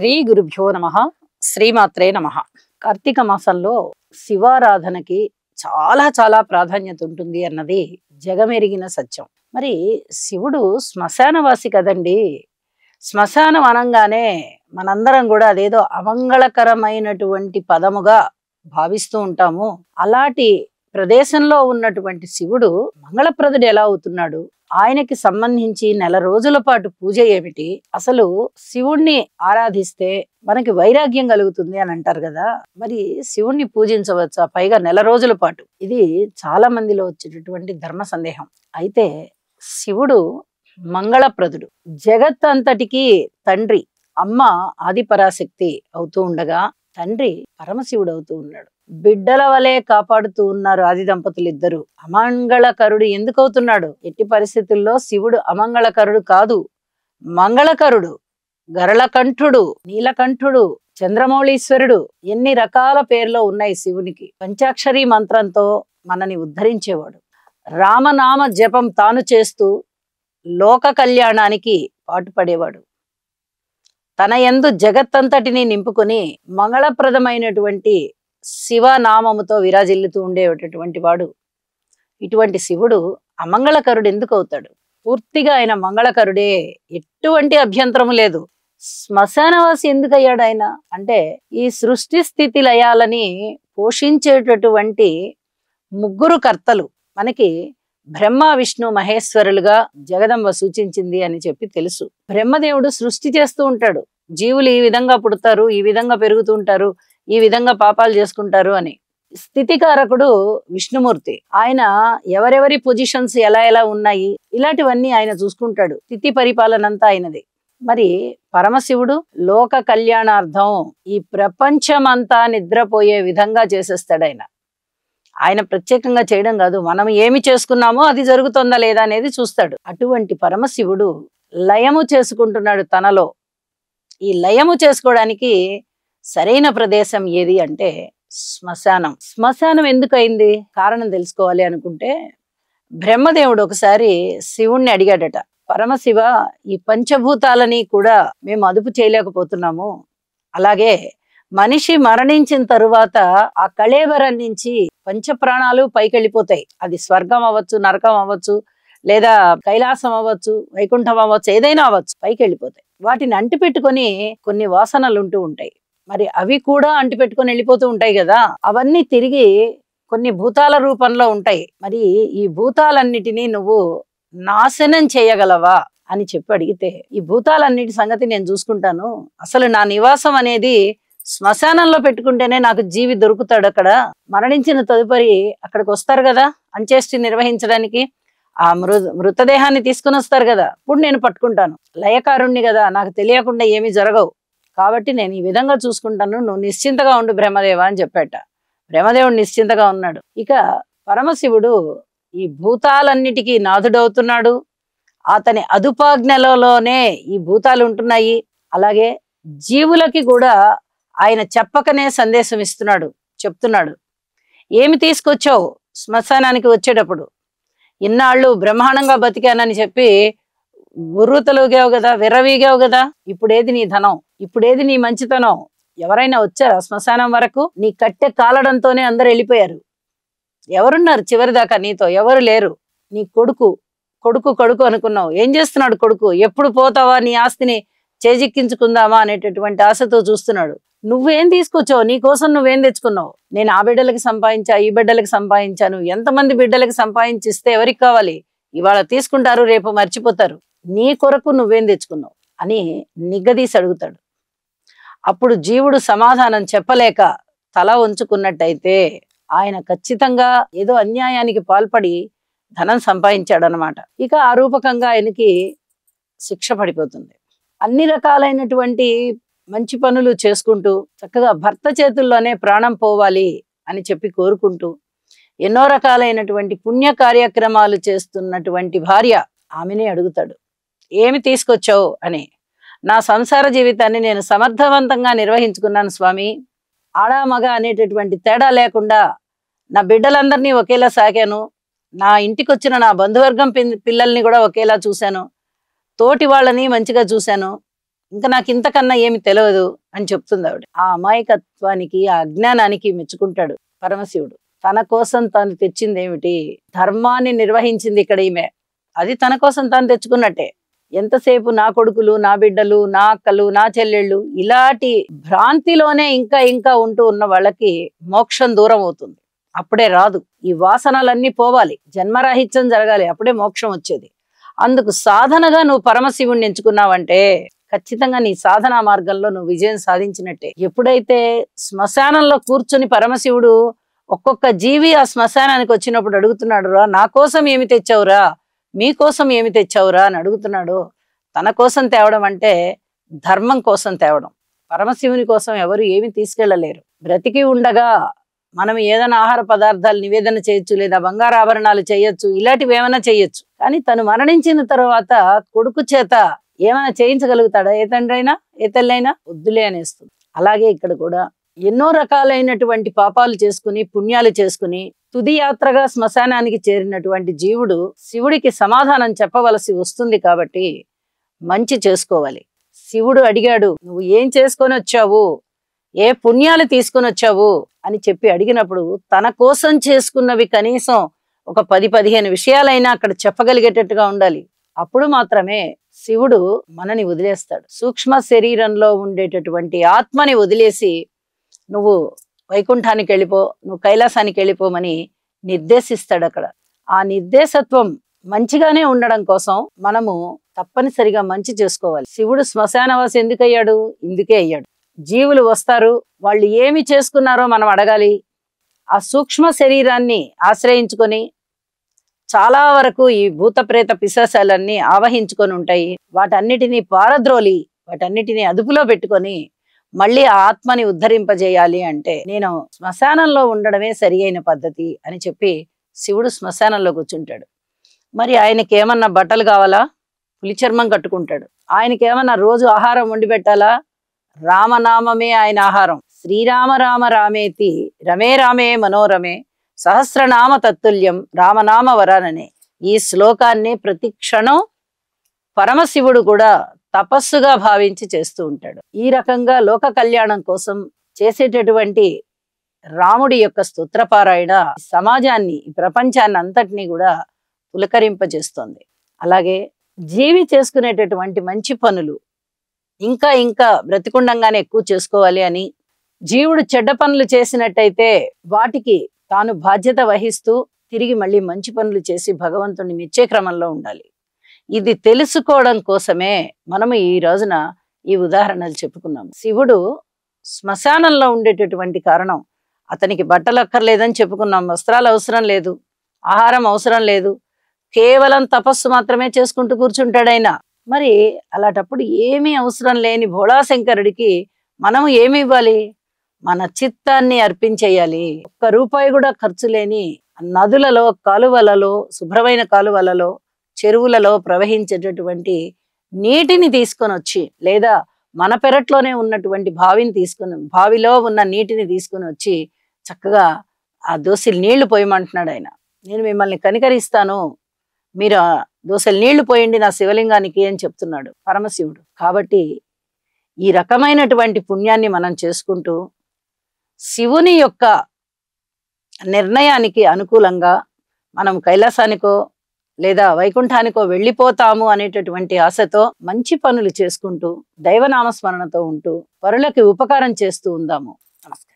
శ్రీ గురుభ్యో నమః. శ్రీమాత్రే నమః. కార్తీక మాసంలో శివారాధనకి చాలా చాలా ప్రాధాన్యత ఉంటుంది అన్నది జగమెరిగిన సత్యం. మరి శివుడు శ్మశానవాసి కదండి. శ్మశానం అనంగానే మనందరం కూడా అదేదో అమంగళకరమైనటువంటి పదముగా భావిస్తూ ఉంటాము. అలాంటి ప్రదేశంలో ఉన్నటువంటి శివుడు మంగళప్రదుడు ఎలా అవుతున్నాడు? ఆయనకి సంబంధించి నెల రోజుల పాటు పూజ ఏమిటి? అసలు శివుణ్ణి ఆరాధిస్తే మనకి వైరాగ్యం కలుగుతుంది అని అంటారు కదా. మరి శివుణ్ణి పూజించవచ్చా, పైగా నెల రోజుల పాటు? ఇది చాలా మందిలో వచ్చేటటువంటి ధర్మ సందేహం. అయితే శివుడు మంగళప్రదుడు, జగత్ అంతటికి తండ్రి. అమ్మ ఆదిపరాశక్తి అవుతూ ఉండగా తండ్రి పరమశివుడు అవుతూ ఉన్నాడు. బిడ్డల వలె కాపాడుతూ ఉన్నారు ఆది దంపతులు ఇద్దరు. అమంగళకరుడు ఎందుకు అవుతున్నాడు? ఎట్టి పరిస్థితుల్లో శివుడు అమంగళకరుడు కాదు, మంగళకరుడు. గరళకంఠుడు, నీలకంఠుడు, చంద్రమౌళీశ్వరుడు, ఎన్ని రకాల పేర్లు ఉన్నాయి శివునికి. పంచాక్షరి మంత్రంతో మనని ఉద్ధరించేవాడు. రామనామ జపం తాను చేస్తూ లోక కళ్యాణానికి పాటుపడేవాడు. తన యందు జగత్తంతటిని నింపుకొని మంగళప్రదమైనటువంటి శివనామముతో విరాజిల్లుతూ ఉండేటటువంటి వాడు. ఇటువంటి శివుడు అమంగళకరుడు ఎందుకు అవుతాడు? పూర్తిగా ఆయన మంగళకరుడే, ఎటువంటి అభ్యంతరము లేదు. శ్మశానవాసి ఎందుకు అయ్యాడు ఆయన అంటే, ఈ సృష్టి స్థితి లయాలని పోషించేటటువంటి ముగ్గురు కర్తలు మనకి బ్రహ్మ విష్ణు మహేశ్వరులుగా జగదంబ సూచించింది అని చెప్పి తెలుసు. బ్రహ్మదేవుడు సృష్టి చేస్తూ ఉంటాడు. జీవులు ఈ విధంగా పుడతారు, ఈ విధంగా పెరుగుతూ ఉంటారు, ఈ విధంగా పాపాలు చేసుకుంటారు అని. స్థితికారకుడు విష్ణుమూర్తి. ఆయన ఎవరెవరి పొజిషన్స్ ఎలా ఎలా ఉన్నాయి ఇలాంటివన్నీ ఆయన చూసుకుంటాడు. స్థితి పరిపాలన అంతా ఆయనది. మరి పరమశివుడు లోక కళ్యాణార్థం ఈ ప్రపంచమంతా నిద్రపోయే విధంగా చేసేస్తాడు ఆయన. ఆయన ప్రత్యేకంగా చేయడం కాదు, మనం ఏమి చేసుకున్నామో అది జరుగుతుందా లేదా అనేది చూస్తాడు. అటువంటి పరమశివుడు లయము చేసుకుంటున్నాడు తనలో. ఈ లయము చేసుకోవడానికి సరైన ప్రదేశం ఏది అంటే శ్మశానం. శ్మశానం ఎందుకు అయింది? కారణం తెలుసుకోవాలి అనుకుంటే, బ్రహ్మదేవుడు ఒకసారి శివుణ్ణి అడిగాడట, పరమశివ, ఈ పంచభూతాలని కూడా మేము అదుపు చేయలేకపోతున్నాము. అలాగే మనిషి మరణించిన తరువాత ఆ కళేబరం నుంచి పంచప్రాణాలు పైకెళ్ళిపోతాయి. అది స్వర్గం అవ్వచ్చు, నరకం అవ్వచ్చు, లేదా కైలాసం అవ్వచ్చు, వైకుంఠం అవ్వచ్చు, ఏదైనా అవ్వచ్చు, పైకి వెళ్ళిపోతాయి. వాటిని అంటిపెట్టుకొని కొన్ని వాసనలు ఉంటూ ఉంటాయి. మరి అవి కూడా అంటిపెట్టుకొని వెళ్ళిపోతూ ఉంటాయి కదా. అవన్నీ తిరిగి కొన్ని భూతాల రూపంలో ఉంటాయి. మరి ఈ భూతాలన్నిటినీ నువ్వు నాశనం చేయగలవా అని చెప్పి అడిగితే, ఈ భూతాలన్నిటి సంగతి నేను చూసుకుంటాను. అసలు నా నివాసం అనేది శ్మశానంలో పెట్టుకుంటేనే నాకు జీవి దొరుకుతాడు. అక్కడ మరణించిన తదుపరి అక్కడికి వస్తారు కదా అంత్యేష్టి నిర్వహించడానికి. ఆ మృతదేహాన్ని తీసుకుని వస్తారు కదా, ఇప్పుడు నేను పట్టుకుంటాను. లయకారుణ్ణి కదా, నాకు తెలియకుండా ఏమీ జరగవు. కాబట్టి నేను ఈ విధంగా చూసుకుంటాను, నువ్వు నిశ్చింతగా ఉండు బ్రహ్మదేవ అని చెప్పాట. బ్రహ్మదేవుడు నిశ్చింతగా ఉన్నాడు. ఇక పరమశివుడు ఈ భూతాలన్నిటికీ నాథుడవుతున్నాడు. అతని అదుపాజ్ఞలలోనే ఈ భూతాలు ఉంటున్నాయి. అలాగే జీవులకి కూడా ఆయన చెప్పకనే సందేశం ఇస్తున్నాడు, చెప్తున్నాడు. ఏమి తీసుకొచ్చావు శ్మశానానికి వచ్చేటప్పుడు? ఇన్నాళ్ళు బ్రహ్మాండంగా బతికానని చెప్పి ఉర్రూతలుగావు కదా, విర్రవీగావు కదా. ఇప్పుడేది నీ ధనం? ఇప్పుడేది నీ మంచితనం? ఎవరైనా వచ్చారా శ్మశానం వరకు? నీ కట్టె కాలడంతోనే అందరు వెళ్ళిపోయారు. ఎవరున్నారు చివరిదాకా నీతో? ఎవరు లేరు. నీ కొడుకు కొడుకు కొడుకు అనుకున్నావు. ఏం చేస్తున్నాడు కొడుకు? ఎప్పుడు పోతావా, నీ ఆస్తిని చేజిక్కించుకుందామా అనేటటువంటి ఆశతో చూస్తున్నాడు. నువ్వేం తీసుకొచ్చావు? నీ కోసం నువ్వేం తెచ్చుకున్నావు? నేను ఆ బిడ్డలకి సంపాదించా, ఈ బిడ్డలకి సంపాదించాను. ఎంతమంది బిడ్డలకి సంపాదించిస్తే ఎవరికి కావాలి? ఇవాళ తీసుకుంటారు, రేపు మర్చిపోతారు. నీ కొరకు నువ్వేం తెచ్చుకున్నావు అని నిగ్గదీసి అడుగుతాడు. అప్పుడు జీవుడు సమాధానం చెప్పలేక తల ఉంచుకున్నట్టయితే ఆయన ఖచ్చితంగా ఏదో అన్యాయానికి పాల్పడి ధనం సంపాదించాడనమాట. ఇక ఆ రూపకంగా ఆయనకి శిక్ష పడిపోతుంది. అన్ని రకాలైనటువంటి మంచి పనులు చేసుకుంటూ చక్కగా భర్త చేతుల్లోనే ప్రాణం పోవాలి అని చెప్పి కోరుకుంటూ ఎన్నో రకాలైనటువంటి పుణ్య కార్యక్రమాలు చేస్తున్నటువంటి భార్య ఆమెనే అడుగుతాడు, ఏమి తీసుకొచ్చావు అని. నా సంసార జీవితాన్ని నేను సమర్థవంతంగా నిర్వహించుకున్నాను స్వామి. ఆడా మగ అనేటటువంటి తేడా లేకుండా నా బిడ్డలందరినీ ఒకేలా సాకాను. నా ఇంటికి వచ్చిన నా బంధువర్గం పిల్లల్ని కూడా ఒకేలా చూశాను. తోటి వాళ్ళని మంచిగా చూశాను. ఇంకా నాకు ఇంతకన్నా ఏమి తెలియదు అని చెప్తుంది ఆవిడ. ఆ అమాయకత్వానికి, ఆ అజ్ఞానానికి మెచ్చుకుంటాడు పరమశివుడు. తన కోసం తాను తెచ్చింది ఏమిటి? ధర్మాన్ని నిర్వహించింది ఇక్కడ ఈమె. అది తన కోసం తాను తెచ్చుకున్నట్టే. ఎంతసేపు నా కొడుకులు, నా బిడ్డలు, నా అక్కలు, నా చెల్లెళ్ళు, ఇలాంటి భ్రాంతిలోనే ఇంకా ఇంకా ఉంటూ ఉన్న వాళ్ళకి మోక్షం దూరం అవుతుంది. అప్పుడే రాదు. ఈ వాసనలన్నీ పోవాలి, జన్మరాహిత్యం జరగాలి, అప్పుడే మోక్షం వచ్చేది. అందుకు సాధనగా నువ్వు పరమశివుణ్ణి ఎంచుకున్నావంటే ఖచ్చితంగా నీ సాధనా మార్గంలో నువ్వు విజయం సాధించినట్టే. ఎప్పుడైతే శ్మశానంలో కూర్చుని పరమశివుడు ఒక్కొక్క జీవి ఆ శ్మశానానికి వచ్చినప్పుడు అడుగుతున్నాడు, రా నా కోసం ఏమి తెచ్చావురా, మీకోసం ఏమి తెచ్చావురా అని అడుగుతున్నాడు. తన కోసం తేవడం అంటే ధర్మం కోసం తేవడం. పరమశివుని కోసం ఎవరు ఏమి తీసుకెళ్లలేరు. బ్రతికి ఉండగా మనం ఏదైనా ఆహార పదార్థాలు నివేదన చేయొచ్చు, లేదా బంగారు ఆభరణాలు చేయొచ్చు, ఇలాంటివి ఏమైనా చేయొచ్చు. కానీ తను మరణించిన తర్వాత కొడుకు చేత ఏమైనా చేయించగలుగుతాడా? ఏ తండ్రి అయినా, ఏ తల్లి అయినా వద్దులే అనేస్తుంది. అలాగే ఇక్కడ కూడా ఎన్నో రకాలైనటువంటి పాపాలు చేసుకుని, పుణ్యాలు చేసుకుని తుది యాత్రగా శ్మశానానికి చేరినటువంటి జీవుడు శివుడికి సమాధానం చెప్పవలసి వస్తుంది. కాబట్టి మంచి చేసుకోవాలి. శివుడు అడిగాడు, నువ్వు ఏం చేసుకొని వచ్చావు, ఏ పుణ్యాలు తీసుకొని వచ్చావు అని చెప్పి అడిగినప్పుడు తన కోసం చేసుకున్నవి కనీసం ఒక 10-15 విషయాలైనా అక్కడ చెప్పగలిగేటట్టుగా ఉండాలి. అప్పుడు మాత్రమే శివుడు మనని వదిలేస్తాడు. సూక్ష్మ శరీరంలో ఉండేటటువంటి ఆత్మని వదిలేసి నువ్వు వైకుంఠానికి వెళ్ళిపో, నువ్వు కైలాసానికి వెళ్ళిపోమని నిర్దేశిస్తాడు అక్కడ. ఆ నిర్దేశత్వం మంచిగానే ఉండడం కోసం మనము తప్పనిసరిగా మంచి చేసుకోవాలి. శివుడు శ్మశానవాసి ఎందుకు అయ్యాడు? ఇందుకే అయ్యాడు. జీవులు వస్తారు, వాళ్ళు ఏమి చేసుకున్నారో మనం అడగాలి. ఆ సూక్ష్మ శరీరాన్ని ఆశ్రయించుకొని చాలా వరకు ఈ భూత ప్రేత పిశాచాలన్నీ ఆవహించుకొని ఉంటాయి. వాటన్నిటినీ పారద్రోలి, వాటన్నిటినీ అదుపులో పెట్టుకొని మళ్ళీ ఆ ఆత్మని ఉద్ధరింపజేయాలి అంటే నేను శ్మశానంలో ఉండడమే సరి అయిన పద్ధతి అని చెప్పి శివుడు శ్మశానంలో కూర్చుంటాడు. మరి ఆయనకి ఏమన్నా బట్టలు కావాలా? పులి చర్మం కట్టుకుంటాడు. ఆయనకి ఏమన్నా రోజు ఆహారం వండి పెట్టాలా? రామనామమే ఆయన ఆహారం. శ్రీరామ రామ రామేతి రమే రామే మనోరమే సహస్రనామ తత్తుల్యం రామనామ వరాననే ఈ శ్లోకాన్ని ప్రతి క్షణం పరమశివుడు కూడా తపస్సుగా భావించి చేస్తూ ఉంటాడు. ఈ రకంగా లోక కళ్యాణం కోసం చేసేటటువంటి రాముడి యొక్క స్తోత్రపారాయణ సమాజాన్ని, ఈ ప్రపంచాన్ని అంతటినీ కూడా పులకరింపజేస్తుంది. అలాగే జీవి చేసుకునేటటువంటి మంచి పనులు ఇంకా ఇంకా బ్రతికుండంగానే ఎక్కువ చేసుకోవాలి అని, జీవుడు చెడ్డ పనులు చేసినట్టయితే వాటికి తాను బాధ్యత వహిస్తూ తిరిగి మళ్ళీ మంచి పనులు చేసి భగవంతుని మెచ్చే క్రమంలో ఉండాలి. ఇది తెలుసుకోవడం కోసమే మనము ఈ రోజున ఈ ఉదాహరణలు చెప్పుకున్నాం. శివుడు శ్మశానంలో ఉండేటటువంటి కారణం అతనికి బట్టలు అక్కర్లేదని చెప్పుకున్నాం, వస్త్రాలు అవసరం లేదు, ఆహారం అవసరం లేదు, కేవలం తపస్సు మాత్రమే చేసుకుంటూ కూర్చుంటాడైనా. మరి అలాంటప్పుడు ఏమీ అవసరం లేని భోళాశంకరుడికి మనము ఏమి ఇవ్వాలి? మన చిత్తాన్ని అర్పించేయాలి. ఒక్క రూపాయి కూడా ఖర్చు లేని నదులలో, కాలువలలో, శుభ్రమైన కాలువలలో, చెరువులలో ప్రవహించేటటువంటి నీటిని తీసుకొని వచ్చి, లేదా మన పెరట్లోనే ఉన్నటువంటి బావిలో ఉన్న నీటిని తీసుకొని వచ్చి చక్కగా ఆ దోసెలు నీళ్లు పోయమంటున్నాడు ఆయన. నేను మిమ్మల్ని కనికరిస్తాను, మీరు దోసెలు నీళ్లు పోయండి నా శివలింగానికి అని చెప్తున్నాడు పరమశివుడు. కాబట్టి ఈ రకమైనటువంటి పుణ్యాన్ని మనం చేసుకుంటూ శివుని యొక్క నిర్ణయానికి అనుకూలంగా మనం కైలాసానికో లేదా వైకుంఠానికో వెళ్ళిపోతాము అనేటటువంటి ఆశతో మంచి పనులు చేసుకుంటూ దైవనామస్మరణతో ఉంటూ పరులకి ఉపకారం చేస్తూ ఉందాము. నమస్కారం.